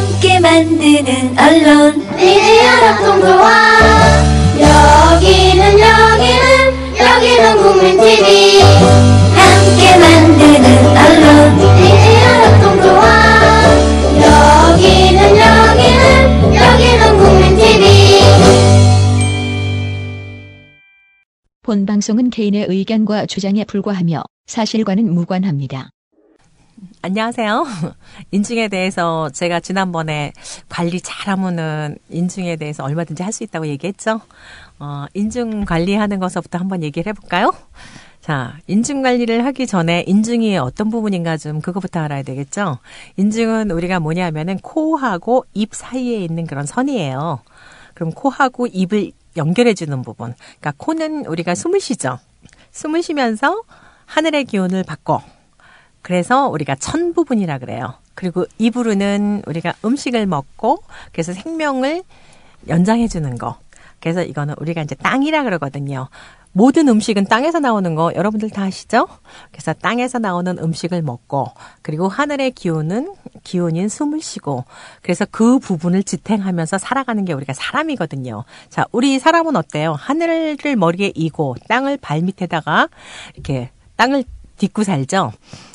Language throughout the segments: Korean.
함께 만드는 언론 미디어 협동조합. 여기는 국민TV. 함께 만드는 언론 미디어 협동조합. 여기는 국민TV. 본 방송은 개인의 의견과 주장에 불과하며 사실과는 무관합니다. 안녕하세요. 인증에 대해서 제가 지난번에 관리 잘하면은 인증에 대해서 얼마든지 할 수 있다고 얘기했죠. 인증 관리하는 것부터 한번 얘기를 해볼까요? 자, 인증 관리를 하기 전에 인증이 어떤 부분인가 좀 그거부터 알아야 되겠죠. 인증은 우리가 뭐냐면은 코하고 입 사이에 있는 그런 선이에요. 그럼 코하고 입을 연결해주는 부분. 그러니까 코는 우리가 숨을 쉬죠. 숨을 쉬면서 하늘의 기운을 받고 그래서 우리가 천 부분이라 그래요. 그리고 입으로는 우리가 음식을 먹고 그래서 생명을 연장해 주는 거. 그래서 이거는 우리가 이제 땅이라 그러거든요. 모든 음식은 땅에서 나오는 거 여러분들 다 아시죠? 그래서 땅에서 나오는 음식을 먹고 그리고 하늘의 기운인 숨을 쉬고 그래서 그 부분을 지탱하면서 살아가는 게 우리가 사람이거든요. 자, 우리 사람은 어때요? 하늘을 머리에 이고 땅을 발밑에다가 이렇게 땅을 딛고 살죠.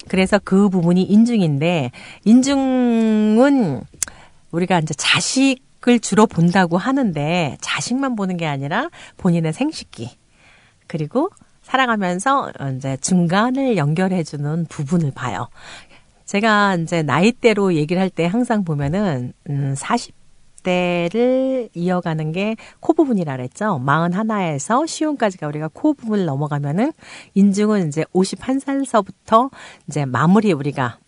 그래서 그 부분이 인증인데 인증은 우리가 이제 자식을 주로 본다고 하는데 자식만 보는 게 아니라 본인의 생식기 그리고 살아가면서 이제 중간을 연결해주는 부분을 봐요. 제가 이제 나이대로 얘기를 할 때 항상 보면은 40대를 이어가는 게 코 부분이라 그랬죠. 41에서 시운까지가 우리가 코 부분을 넘어가면은 인증은 이제 51살서부터 이제 마무리 우리가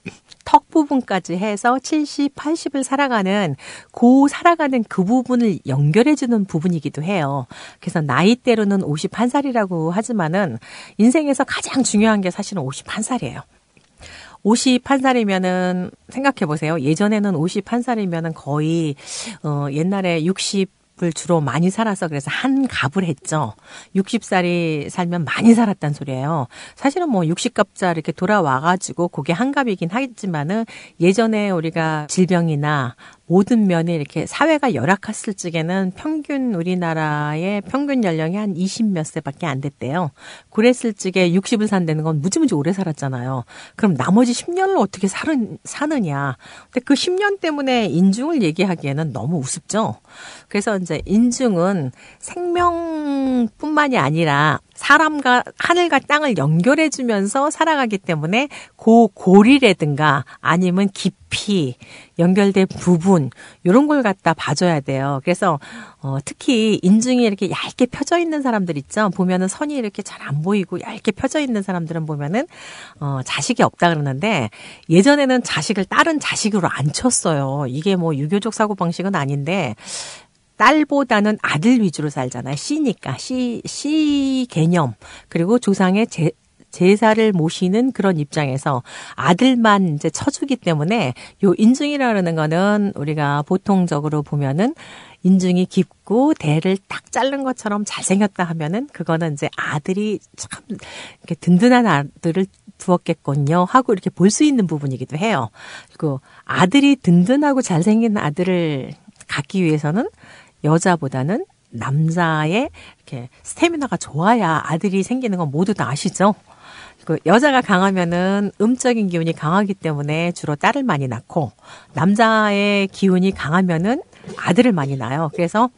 턱 부분까지 해서 70, 80을 살아가는 그 부분을 연결해주는 부분이기도 해요. 그래서 나이대로는 51살이라고 하지만은 인생에서 가장 중요한 게 사실은 51살이에요. 51살이면은 생각해 보세요. 예전에는 51살이면은 거의 옛날에 60을 주로 많이 살아서 그래서 한 갑을 했죠. 60살이 살면 많이 살았단 소리예요. 사실은 뭐 60갑자 이렇게 돌아와가지고 그게 한 갑이긴 하겠지만은 예전에 우리가 질병이나 모든 면에 이렇게 사회가 열악했을 적에는 평균 우리나라의 평균 연령이 한 20몇 세밖에 안 됐대요. 그랬을 적에 60을 산다는 건 무지무지 오래 살았잖아요. 그럼 나머지 10년을 어떻게 사느냐. 근데 그 10년 때문에 인증을 얘기하기에는 너무 우습죠. 그래서 이제 인증은 생명뿐만이 아니라 사람과 하늘과 땅을 연결해주면서 살아가기 때문에 고리라든가 아니면 깊이 연결된 부분 이런 걸 갖다 봐줘야 돼요. 그래서 특히 인증이 이렇게 얇게 펴져 있는 사람들 있죠. 보면은 선이 이렇게 잘 안 보이고 얇게 펴져 있는 사람들은 보면은 자식이 없다 그러는데 예전에는 자식을 다른 자식으로 안 쳤어요. 이게 뭐 유교적 사고방식은 아닌데 딸보다는 아들 위주로 살잖아요. 씨니까. 씨 개념. 그리고 조상의 제사를 모시는 그런 입장에서 아들만 이제 쳐주기 때문에 요 인증이라는 거는 우리가 보통적으로 보면은 인증이 깊고 대를 딱 자른 것처럼 잘생겼다 하면은 그거는 이제 아들이 참 이렇게 든든한 아들을 두었겠군요 하고 이렇게 볼 수 있는 부분이기도 해요. 그리고 아들이 든든하고 잘생긴 아들을 갖기 위해서는 여자보다는 남자의 이렇게 스태미나가 좋아야 아들이 생기는 건 모두 다 아시죠? 그 여자가 강하면은 음적인 기운이 강하기 때문에 주로 딸을 많이 낳고 남자의 기운이 강하면은 아들을 많이 낳아요. 그래서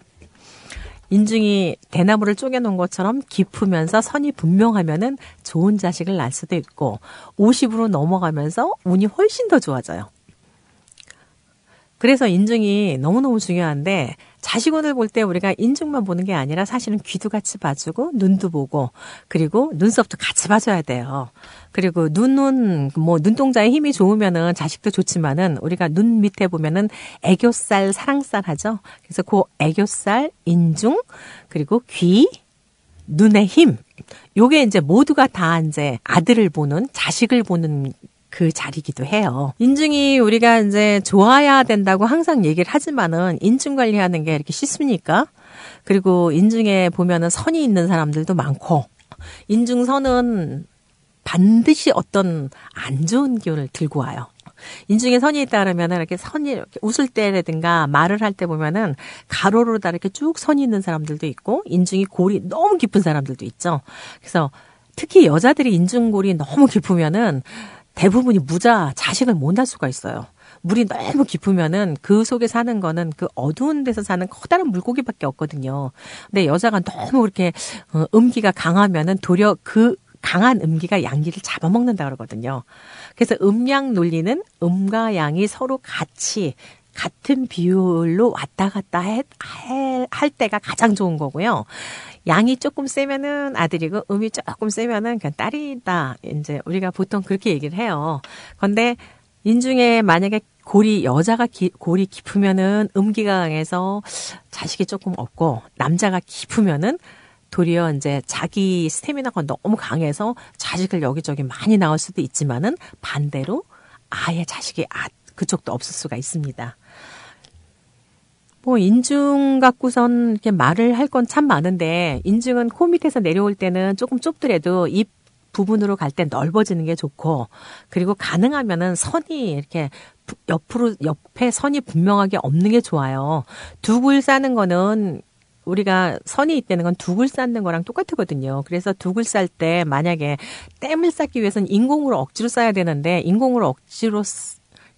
인중이 대나무를 쪼개놓은 것처럼 깊으면서 선이 분명하면은 좋은 자식을 낳을 수도 있고 50으로 넘어가면서 운이 훨씬 더 좋아져요. 그래서 인증이 너무너무 중요한데 자식운을 볼 때 우리가 인증만 보는 게 아니라 사실은 귀도 같이 봐주고 눈도 보고 그리고 눈썹도 같이 봐줘야 돼요. 그리고 눈은 뭐 눈동자에 힘이 좋으면은 자식도 좋지만은 우리가 눈 밑에 보면은 애교살, 사랑살 하죠. 그래서 그 애교살, 인중 그리고 귀, 눈의 힘 요게 이제 모두가 다 이제 아들을 보는 자식을 보는 그 자리기도 해요. 인증이 우리가 이제 좋아야 된다고 항상 얘기를 하지만은 인증 관리하는 게 이렇게 쉽습니까? 그리고 인증에 보면은 선이 있는 사람들도 많고 인증선은 반드시 어떤 안 좋은 기운을 들고 와요. 인중에 선이 있다 그러면은 이렇게 선이 이렇게 웃을 때라든가 말을 할 때 보면은 가로로 다 이렇게 쭉 선이 있는 사람들도 있고 인중이 골이 너무 깊은 사람들도 있죠. 그래서 특히 여자들이 인중골이 너무 깊으면은 대부분이 자식을 못 낳을 수가 있어요. 물이 너무 깊으면은 그 속에 사는 거는 그 어두운 데서 사는 커다란 물고기밖에 없거든요. 근데 여자가 너무 이렇게 음기가 강하면은 도리어 그 강한 음기가 양기를 잡아먹는다 그러거든요. 그래서 음양 논리는 음과 양이 서로 같은 비율로 왔다 갔다 할 때가 가장 좋은 거고요. 양이 조금 세면은 아들이고 음이 조금 세면은 그냥 딸이다. 이제 우리가 보통 그렇게 얘기를 해요. 그런데 인중에 만약에 여자가 골이 깊으면은 음기가 강해서 자식이 조금 없고 남자가 깊으면은 도리어 이제 자기 스태미나가 너무 강해서 자식을 여기저기 많이 낳을 수도 있지만은 반대로 아예 자식이 그쪽도 없을 수가 있습니다. 뭐 인중 갖고선 이렇게 말을 할 건 참 많은데 인중은 코 밑에서 내려올 때는 조금 좁더라도 입 부분으로 갈 때 넓어지는 게 좋고 그리고 가능하면은 선이 이렇게 옆에 선이 분명하게 없는 게 좋아요. 두글 싸는 거는 우리가 선이 있다는 건 두글 쌓는 거랑 똑같거든요. 그래서 두글 쌀 때 만약에 댐을 쌓기 위해서는 인공으로 억지로 쌓아야 되는데 인공으로 억지로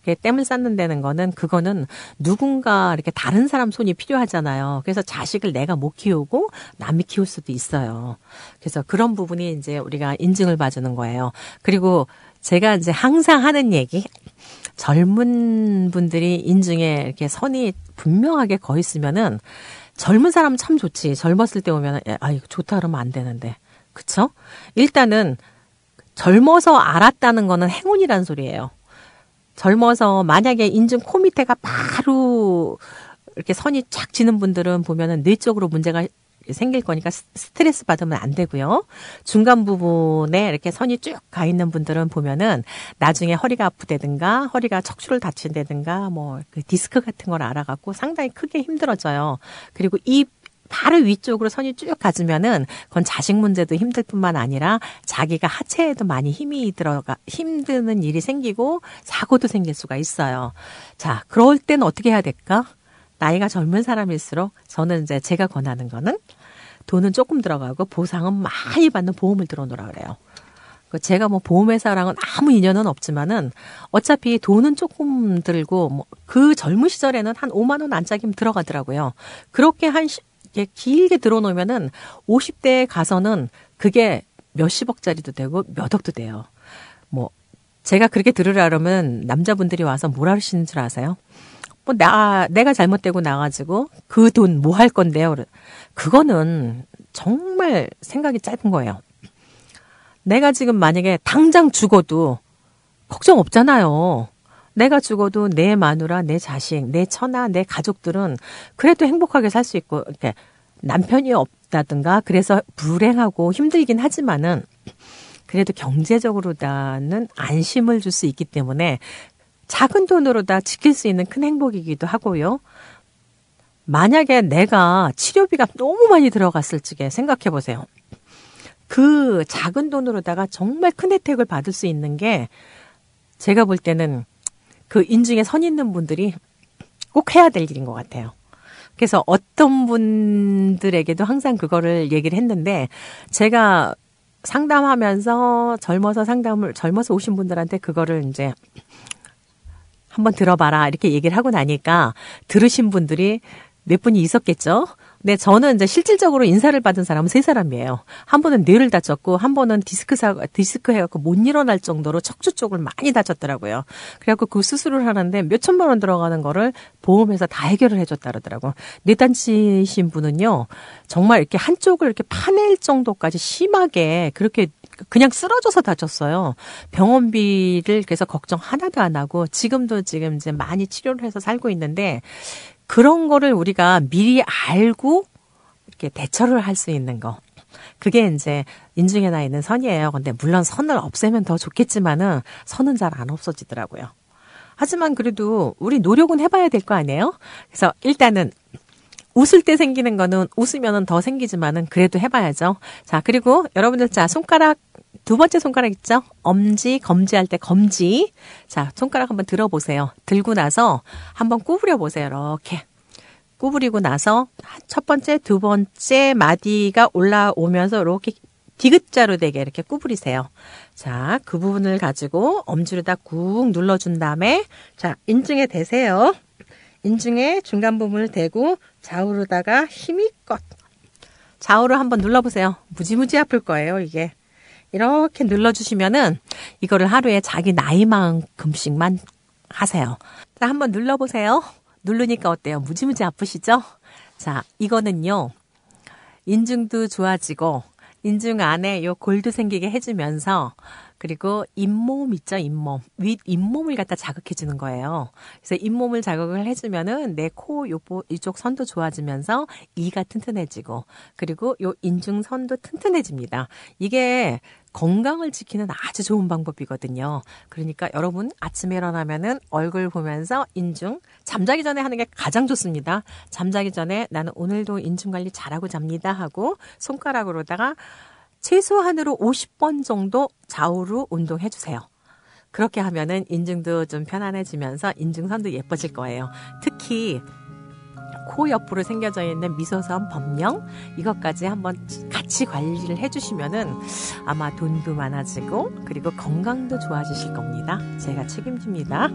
이렇게 댐을 쌓는다는 거는 그거는 누군가 이렇게 다른 사람 손이 필요하잖아요. 그래서 자식을 내가 못 키우고 남이 키울 수도 있어요. 그래서 그런 부분이 이제 우리가 인증을 봐주는 거예요. 그리고 제가 이제 항상 하는 얘기, 젊은 분들이 인중에 이렇게 선이 분명하게 거 있으면은 젊은 사람은 참 좋지. 젊었을 때 오면은 이거 좋다 그러면 안 되는데. 그쵸? 일단은 젊어서 알았다는 거는 행운이란 소리예요. 젊어서 만약에 인중 코 밑에가 바로 이렇게 선이 쫙 지는 분들은 보면은 뇌 쪽으로 문제가 생길 거니까 스트레스 받으면 안 되고요. 중간 부분에 이렇게 선이 쭉 가 있는 분들은 보면은 나중에 허리가 아프다든가 허리가 척추를 다친다든가 그 디스크 같은 걸 알아갖고 상당히 크게 힘들어져요. 그리고 이 바로 위쪽으로 선이 쭉 가지면은 그건 자식 문제도 힘들 뿐만 아니라 자기가 하체에도 많이 힘드는 일이 생기고 사고도 생길 수가 있어요. 자, 그럴 땐 어떻게 해야 될까? 나이가 젊은 사람일수록 저는 이제 제가 권하는 거는 돈은 조금 들어가고 보상은 많이 받는 보험을 들어놓으라 그래요. 제가 보험회사랑은 아무 인연은 없지만은 어차피 돈은 조금 들고 그 젊은 시절에는 한 5만 원 안짝이면 들어가더라고요. 그렇게 길게 들어놓으면은 50대에 가서는 그게 몇십억짜리도 되고 몇 억도 돼요. 제가 그렇게 들으라 그러면 남자분들이 와서 뭐라 그러시는 줄 아세요? 내가 잘못되고 나가지고 그 돈 뭐 할 건데요? 그거는 정말 생각이 짧은 거예요. 내가 지금 만약에 당장 죽어도 걱정 없잖아요. 내가 죽어도 내 마누라, 내 자식, 내 처나, 내 가족들은 그래도 행복하게 살 수 있고, 이렇게 남편이 없다든가 그래서 불행하고 힘들긴 하지만은 그래도 경제적으로다는 안심을 줄 수 있기 때문에 작은 돈으로 다 지킬 수 있는 큰 행복이기도 하고요. 만약에 내가 치료비가 너무 많이 들어갔을 적에 생각해 보세요. 그 작은 돈으로다가 정말 큰 혜택을 받을 수 있는 게 제가 볼 때는 그 인중에 선 있는 분들이 꼭 해야 될 일인 것 같아요. 그래서 어떤 분들에게도 항상 그거를 얘기를 했는데 제가 상담하면서 젊어서 오신 분들한테 그거를 이제 한번 들어봐라 이렇게 얘기를 하고 나니까 들으신 분들이 몇 분이 있었겠죠. 근데 저는 이제 실질적으로 인사를 받은 사람은 3사람이에요. 한 분은 뇌를 다쳤고 한 분은 디스크 해갖고 못 일어날 정도로 척추 쪽을 많이 다쳤더라고요. 그래갖고 그 수술을 하는데 몇 천만 원 들어가는 거를 보험에서 다 해결을 해줬다 그러더라고요. 뇌 다치신 분은요, 정말 이렇게 한쪽을 이렇게 파낼 정도까지 심하게 그렇게 그냥 쓰러져서 다쳤어요. 병원비를 그래서 걱정 하나도 안 하고 지금 이제 많이 치료를 해서 살고 있는데 그런 거를 우리가 미리 알고 이렇게 대처를 할 수 있는 거. 그게 이제 인중에 나 있는 선이에요. 근데 물론 선을 없애면 더 좋겠지만은 선은 잘 안 없어지더라고요. 하지만 그래도 우리 노력은 해봐야 될 거 아니에요? 그래서 일단은 웃을 때 생기는 거는 웃으면은 더 생기지만은 그래도 해봐야죠. 자, 그리고 여러분들 손가락 두 번째 손가락 있죠? 엄지, 검지할 때 검지. 자, 손가락 한번 들어보세요. 들고 나서 한번 구부려 보세요. 이렇게. 구부리고 나서 첫 번째, 두 번째 마디가 올라오면서 이렇게 디귿자로 되게 이렇게 구부리세요. 자, 그 부분을 가지고 엄지로다 꾹 눌러준 다음에 자, 인중에 대세요. 인중에 중간 부분을 대고 좌우로다가 힘껏 좌우로 한번 눌러보세요. 무지무지 아플 거예요, 이게. 이렇게 눌러주시면은 이거를 하루에 자기 나이만큼씩만 하세요. 자, 한번 눌러보세요. 누르니까 어때요? 무지무지 아프시죠? 자, 이거는요. 인중도 좋아지고 인중 안에 요 골도 생기게 해주면서 그리고 잇몸 있죠, 잇몸. 윗 잇몸을 갖다 자극해 주는 거예요. 그래서 잇몸을 자극을 해주면은 내 코 이쪽 선도 좋아지면서 이가 튼튼해지고 그리고 요 인중 선도 튼튼해집니다. 이게 건강을 지키는 아주 좋은 방법이거든요. 그러니까 여러분 아침에 일어나면은 얼굴 보면서 인중 잠자기 전에 하는 게 가장 좋습니다. 잠자기 전에 나는 오늘도 인중 관리 잘하고 잡니다 하고 손가락으로다가 최소한으로 50번 정도 좌우로 운동해 주세요. 그렇게 하면은 인중도 좀 편안해지면서 인중선도 예뻐질 거예요. 특히 코 옆으로 생겨져 있는 미소선 범령 이것까지 한번 같이 관리를 해주시면은 아마 돈도 많아지고 그리고 건강도 좋아지실 겁니다. 제가 책임집니다.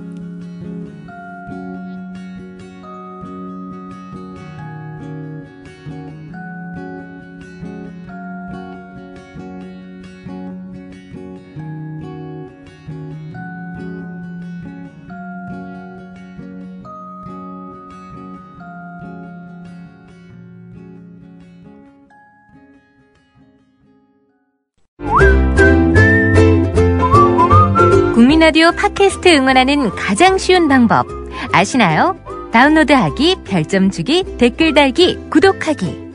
국민라디오 팟캐스트 응원하는 가장 쉬운 방법 아시나요? 다운로드하기, 별점 주기, 댓글 달기, 구독하기.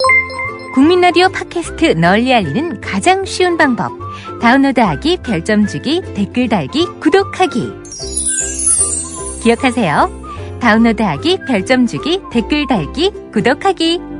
국민라디오 팟캐스트 널리 알리는 가장 쉬운 방법 다운로드하기, 별점 주기, 댓글 달기, 구독하기. 기억하세요. 다운로드하기, 별점 주기, 댓글 달기, 구독하기.